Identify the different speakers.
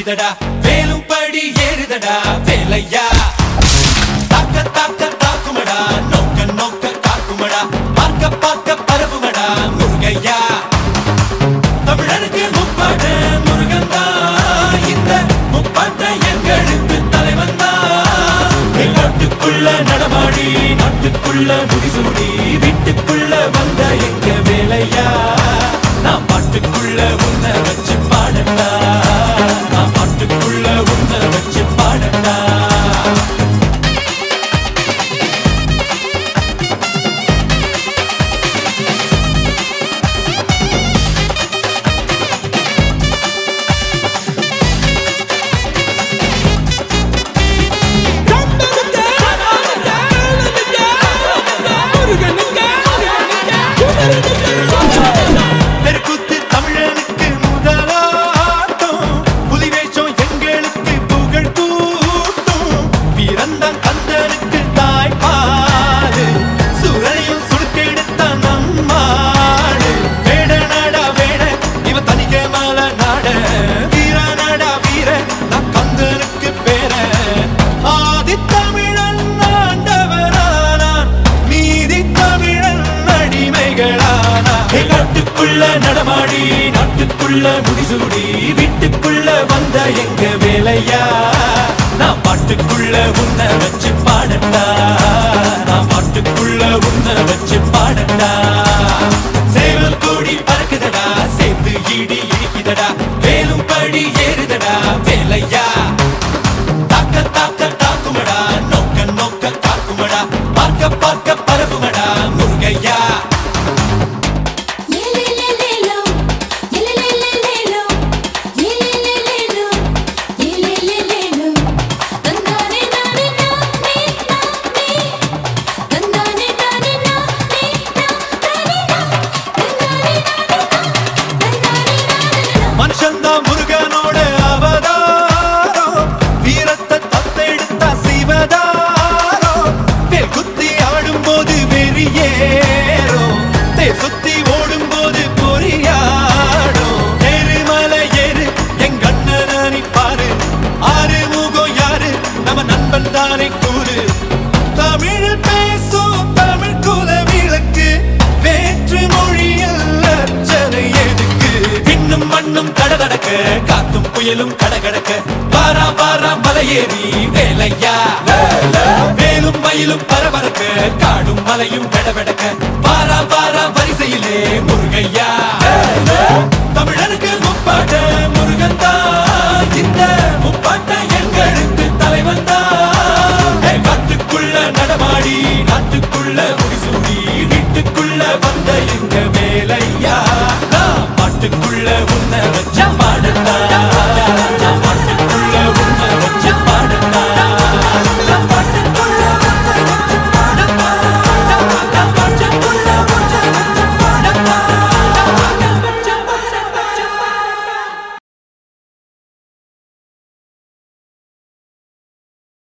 Speaker 1: இடிக்குதடா வேலும் படி ஏறுதடா வேலையா தாக்க தாக்க தாக்குமடா நோக்க நோக்க காக்குமடா பார்க்க பார்க்க பரவுமடா முருகையா தமிழனுக்கு முப்பாட்ட முருகன் தான் இந்த முப்பாட்ட எங்களுக்கு தலைவன் தான் நாட்டுக்குள்ள நடமாடி நாட்டுக்குள்ள முடிசூடி வீட்டுக்குள்ள வந்த எங்க வேலையா நான் பாட்டுக்குள்ள உன்னை வச்சு பாடட்டா நான் பாட்டுக்குள்ள உன்னை வச்சு பாடட்டா நாட்டுக்குள்ள நடமாடி நாட்டுக்குள்ள முடிசூடி வீட்டுக்குள்ள வந்த எங்க வேலையா நான் பாட்டுக்குள்ள உன்னை வச்சு பாடட்டா நான் பாட்டுக்குள்ள உன்னை வச்சு பாடட்டா சேவல் கூடி பறக்குதடா சேர்ந்து இடி இடிக்குதடா வேலும் படி ஏறுதடா வேலையா தாக்க தாக்க தாக்குமடா நோக்க நோக்க காக்குமடா பார்க்க பார்க்க பரவுமடா முருகையா மனுஷந்தா முருகனோட அவதாரம் வீரத்தை தத்தெடுத்தா சிவதாரம் தேர் குத்தி ஆடும் போது வெறியேறும் தேர் சுத்தி ஓடும் போது பொறியாடும் எருமலை ஏறு எங்க அண்ணனை பாரு ஆறு முகம் யாரு நம்ம நண்பன் தானே கூறு தமிழில் பேசும் தமிழ் குல விளக்கு வேற்று மொழியில் அர்ச்சனை எதுக்கு விண்ணும் மண்ணும் கடகடக்க காத்தும் புயலும் கடகடக்க வாரா வாரா மலையேறி வேலையா வேலும் மயிலும் பரபரக்க காடும் மலையும் வெடவெடக்க